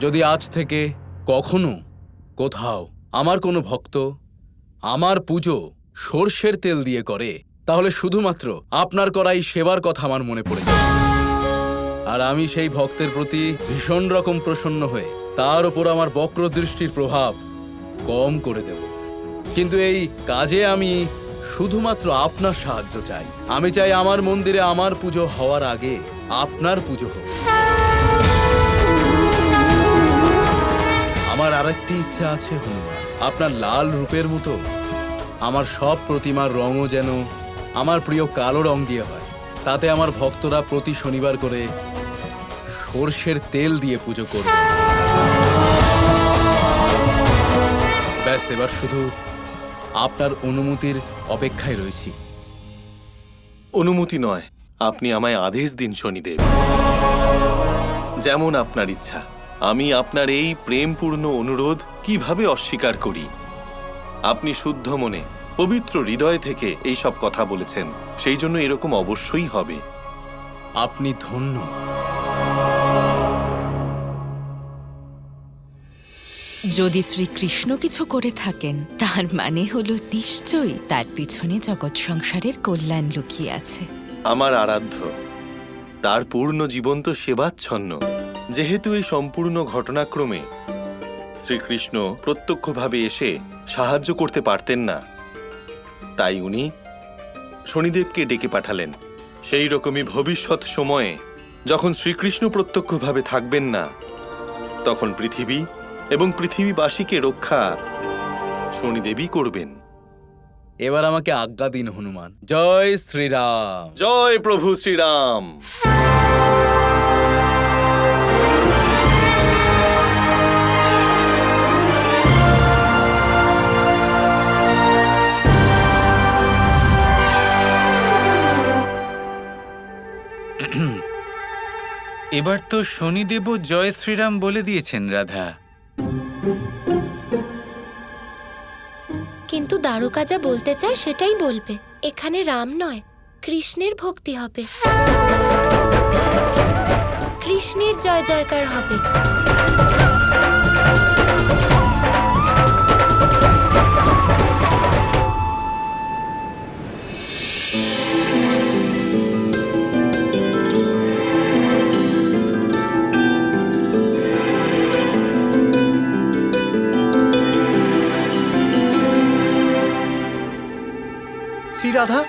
যদি আজ থেকে কখনো কোথাও আমার কোনো ভক্ত আমার পুজো সর্ষের তেল দিয়ে করে, তাহলে শুধুমাত্র আপনার করা এই সেবার কথা আমার মনে পড়ে যাবে। আর আমি সেই ভক্তের প্রতি ভীষণ রকম প্রসন্ন হয়ে তার ওপর আমার বক্রদৃষ্টির প্রভাব কম করে দেব। কিন্তু এই কাজে আমি শুধুমাত্র আপনার সাহায্য চাই। আমি চাই আমার মন্দিরে আমার পুজো হওয়ার আগে আপনার পুজো হোক। আমার আরেকটি ইচ্ছা আছে হনুমান, আপনার লাল রূপের মতো আমার সব প্রতিমার রঙও যেন আমার প্রিয় কালো রং দিয়ে হয়। তাতে আমার ভক্তরা প্রতি শনিবার করে সর্ষের তেল দিয়ে পুজো করবে। ব্যাস, এবার শুধু আপনার অনুমতির অপেক্ষায় রয়েছি। অনুমতি নয়, আপনি আমায় আদেশ দিন শনিদেব। যেমন আপনার ইচ্ছা। আমি আপনার এই প্রেমপূর্ণ অনুরোধ কিভাবে অস্বীকার করি? আপনি শুদ্ধ মনে পবিত্র হৃদয় থেকে এই সব কথা বলেছেন, সেই জন্য এরকম অবশ্যই হবে। আপনি ধন্য। যদি শ্রীকৃষ্ণ কিছু করে থাকেন, তার মানে হলো নিশ্চয়ই তার পিছনে জগৎ সংসারের কল্যাণ লুকিয়ে আছে। আমার আরাধ্য, তার পূর্ণ জীবন তো সেবাচ্ছন্ন। যেহেতু এই সম্পূর্ণ ঘটনাক্রমে শ্রীকৃষ্ণ প্রত্যক্ষভাবে এসে সাহায্য করতে পারতেন না, তাই উনি শনিদেবকে ডেকে পাঠালেন। সেই রকমই ভবিষ্যৎ সময়ে যখন শ্রীকৃষ্ণ প্রত্যক্ষভাবে থাকবেন না, তখন পৃথিবী এবং পৃথিবীবাসীকে রক্ষা শনিদেবই করবেন। এবার আমাকে আজ্ঞা দিন হনুমান। জয় শ্রীরাম। জয় প্রভু শ্রীরাম। এবার তো শনিদেবও জয় শ্রীরাম বলে দিয়েছেন রাধা। কিন্তু দ্বারকা যা বলতে চায় সেটাই বলবে। এখানে রাম নয়, কৃষ্ণের ভক্তি হবে, কৃষ্ণের জয় জয়কার হবে। রাধা,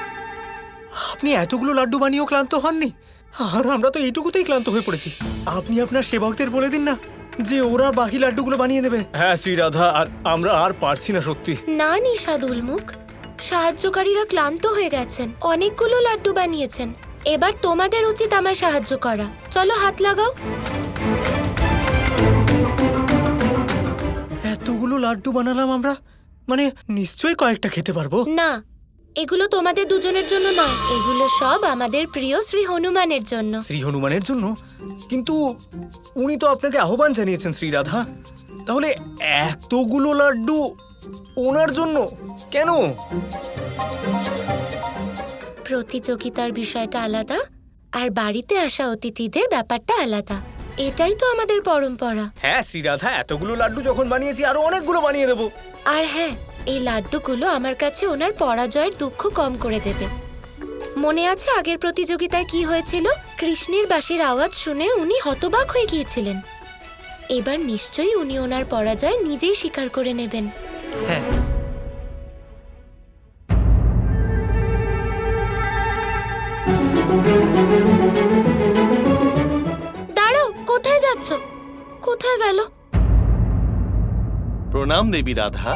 আপনি এতগুলো লাড্ডু বানিয়েও ক্লান্ত হননি? আর আমরা তো এইটুকুতেই ক্লান্ত হয়ে পড়েছি। আপনি আপনার সেবকদের বলে দিন না যে ওরা বাকি লাড্ডুগুলো বানিয়ে দেবে। হ্যাঁ শ্রী রাধা, আর আমরা আর পারছি না সত্যি। না নিষাদ উলমুখ, সাহায্যকারীরা ক্লান্ত হয়ে গেছেন, অনেকগুলো লাড্ডু বানিয়েছেন। এবার তোমাদের উচিত আমায় সাহায্য করা। চলো হাত লাগাও। এতগুলো লাড্ডু বানালাম আমরা, মানে নিশ্চয়ই কয়েকটা খেতে পারবো। না, এগুলো তোমাদের দুজনের জন্য নয়, এগুলো সব আমাদের প্রিয় শ্রী হনুমানের জন্য। শ্রী হনুমানের জন্য? কিন্তু উনি তো আপনাকে আহ্বান জানিয়েছেন শ্রী রাধা। তাহলে এতগুলো লাড্ডু ওনার জন্য কেন? প্রতিযোগিতার বিষয়টা আলাদা, আর বাড়িতে আসা অতিথিদের ব্যাপারটা আলাদা। এটাই তো আমাদের পরম্পরা। হ্যাঁ শ্রী রাধা, এতগুলো লাড্ডু যখন বানিয়েছি আরো অনেকগুলো বানিয়ে দেবো। আর হ্যাঁ, এই লাড্ডুগুলো আমার কাছে ওনার পরাজয়ের দুঃখ কম করে দেবে। মনে আছে আগের প্রতিযোগিতায় কি হয়েছিল? কৃষ্ণের বাঁশির আওয়াজ শুনে উনি হতবাক হয়ে গিয়েছিলেন। এবার নিশ্চয়ই উনি ওনার পরাজয় নিজেই স্বীকার করে নেবেন। হ্যাঁ। দাঁড়াও, কোথায় যাচ্ছ? কোথায় গেল? প্রণাম দেবী রাধা।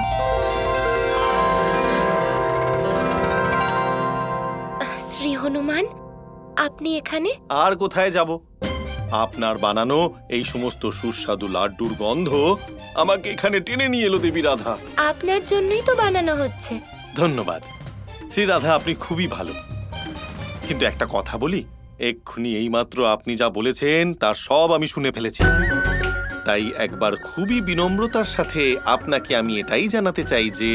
শ্রী হনুমান, আপনি এখানে? আর কোথায় যাব? আপনার বানানো এই সমস্ত সুস্বাদু লাড্ডুর গন্ধ আমাকে এখানে টেনে নিয়ে এলো দেবী রাধা। আপনার জন্যই তো বানানো হচ্ছে। ধন্যবাদ শ্রী রাধা, আপনি খুবই ভালো। কিন্তু একটা কথা বলি, এক্ষুনি এইমাত্র আপনি যা বলেছেন তার সব আমি শুনে ফেলেছি। তাই একবার খুবই বিনম্রতার সাথে আপনাকে আমি এটাই জানাতে চাই যে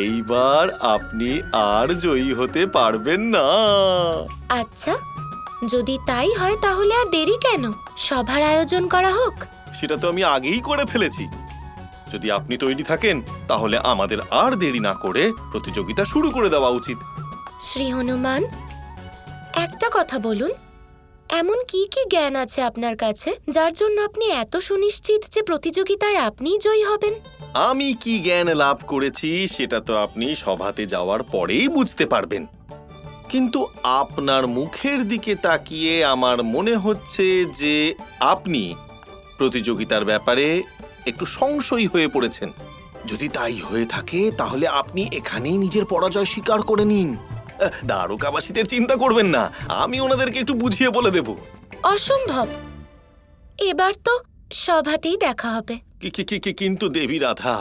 এইবার আপনি আর জয়ী হতে পারবেন না। আচ্ছা, যদি তাই হয় তাহলে আর দেরি কেন? সভার আয়োজন করা হোক। সেটা তো আমি আগেই করে ফেলেছি। যদি আপনি তৈরি থাকেন তাহলে আমাদের আর দেরি না করে প্রতিযোগিতা শুরু করে দেওয়া উচিত। শ্রী হনুমান, একটা কথা বলুন, এমন কি কি জ্ঞান আছে আপনার কাছে যার জন্য আপনি এত সুনিশ্চিত যে প্রতিযোগিতায় আপনিই জয়ী হবেন? আমি কি জ্ঞান লাভ করেছি সেটা তো আপনি সভাতে যাওয়ার পরেই বুঝতে পারবেন, কিন্তু আপনার মুখের দিকে তাকিয়ে আমার মনে হচ্ছে যে আপনি প্রতিযোগিতার ব্যাপারে একটু সংশয়ী হয়ে পড়েছেন। যদি তাই হয়ে থাকে তাহলে আপনি এখানেই নিজের পরাজয় স্বীকার করে নিন। দ্বারকাবাসীদের চিন্তা করবেন না, আমি ওনাদেরকে একটু বুঝিয়ে বলে দেব। অসম্ভব, এবার তো সভাতেই দেখা হবে। কিন্তু দেবী রাধা,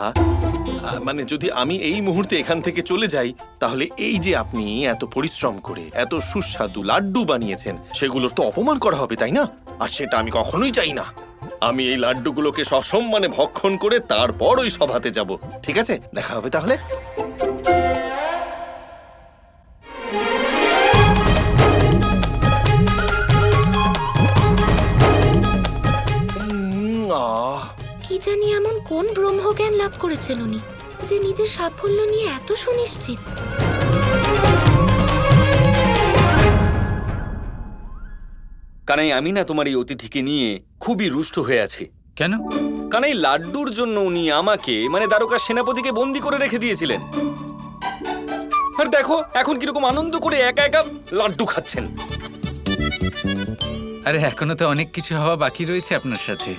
মানে যদি আমি এই মুহূর্তে এখান থেকে চলে যাই তাহলে এই যে আপনি এত পরিশ্রম করে এত সুস্বাদু লাড্ডু বানিয়েছেন সেগুলোর তো অপমান করা হবে, তাই না? আর সেটা আমি কখনোই চাই না। আমি এই লাড্ডুগুলোকে সসম্মানে ভক্ষণ করে তারপর ওই সভাতে যাব। ঠিক আছে, দেখা হবে তাহলে। কি জানি এমন কোন ব্রহ্মজ্ঞান লাভ করেছেন উনি যে নিজের সাফল্য নিয়ে এত সুনিশ্চিত। কানাই, আমি না তোমার এই অতিথিকে নিয়ে খুবই রুষ্ট হয়ে আছি। কেন? কানাই, লাড্ডুর জন্য উনি আমাকে মানে দ্বারকার সেনাপতিকে বন্দি করে রেখে দিয়েছিলেন। আর দেখো এখন কিরকম আনন্দ করে একা একা লাড্ডু খাচ্ছেন। আরে এখনো তো অনেক কিছু হওয়া বাকি রয়েছে আপনার সাথে,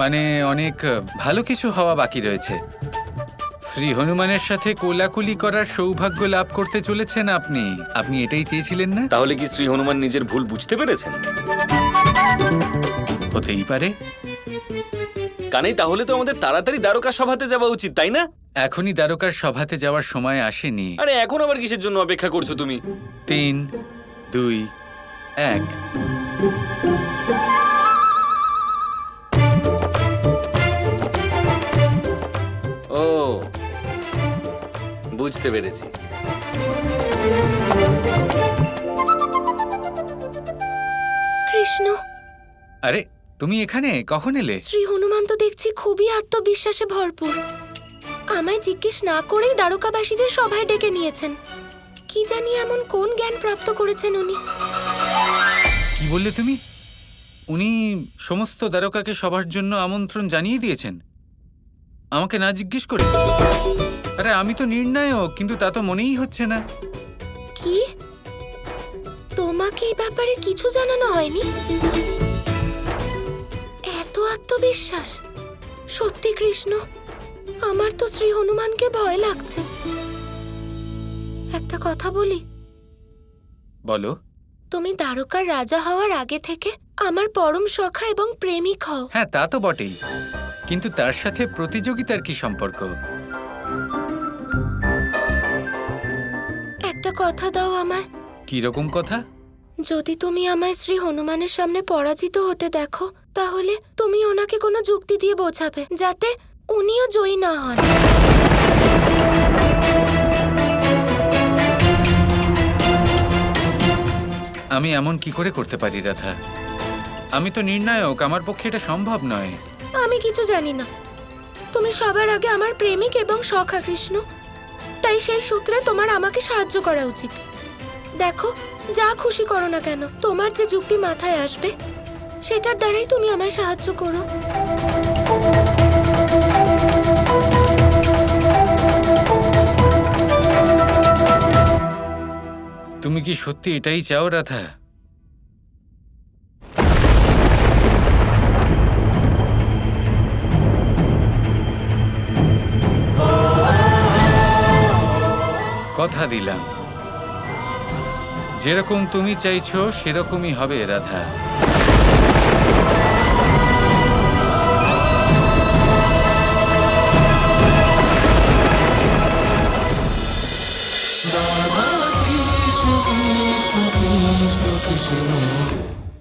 মানে অনেক ভালো কিছু হওয়া বাকি রয়েছে। শ্রী হনুমানের সাথে কোলাকুলি করার সৌভাগ্য লাভ করতে চলেছেন আপনি। আপনি এটাই চেয়েছিলেন না? তাহলে কি শ্রী হনুমান নিজের ভুল বুঝতে পেরেছেন? হতেই পারে। কানাই, তাহলে তো আমাদের তাড়াতাড়ি দ্বারকা সভাতে যাওয়া উচিত, তাই না? এখনই দ্বারকার সভাতে যাওয়ার সময় আসেনি। আরে এখন আবার কিসের জন্য অপেক্ষা করছো তুমি? 3, 2, 1। ও, বুঝতে পেরেছি। কৃষ্ণ, আরে তুমি এখানে কখন এলে? শ্রী হনুমান তো দেখছি খুবই আত্মবিশ্বাসে ভরপুর। আমায় জিজ্ঞেস না করেই দ্বারকাবাসীদের সভায় ডেকে নিয়েছেন। কি জানি এমন কোন জ্ঞান প্রাপ্ত করেছেন উনি। কি বললে তুমি? উনি সমস্ত দ্বারকাকে সবার জন্য আমন্ত্রণ জানিয়ে দিয়েছেন, আমাকে না জিজ্ঞেস করে? আরে আমি তো নির্ণায়ক, কিন্তু তা তো মনেই হচ্ছে না। কি, তোমাকে এই ব্যাপারে কিছু জানানো হয়নি? এত আত্মবিশ্বাস! সত্যি কৃষ্ণ, আমার তো শ্রী হনুমানকে ভয় লাগছে। একটা কথা বলি, বলো। তুমি দ্বারকার রাজা হওয়ার আগে থেকে আমার পরম সখা এবং প্রেমিক হও। হ্যাঁ, তা তো বটেই, কিন্তু তার সাথে প্রতিযোগিতার কি সম্পর্ক? একটা কথা দাও আমায়। কি রকম কথা? যদি তুমি আমায় শ্রী হনুমানের সামনে পরাজিত হতে দেখো, তাহলে তুমি ওনাকে কোনো যুক্তি দিয়ে বোঝাবে যাতে উনিও জয়ী না হন। আমি এমন কি করে করতে পারি রাধা? আমি তো নির্ণায়ক, আমার পক্ষে এটা সম্ভব নয়। আমি কিছু জানি না। তুমি সবার আগে আমার প্রেমিক এবং সখা কৃষ্ণ, তাই সেই সূত্রে তোমার আমাকে সাহায্য করা উচিত। দেখো, যা খুশি করো না কেন, তোমার যে যুক্তি মাথায় আসবে সেটার দ্বারাই তুমি আমায় সাহায্য করো। তুমি কি সত্যি এটাই চাও রাধা? কথা দিলাম, যেরকম তুমি চাইছো সেরকমই হবে রাধা।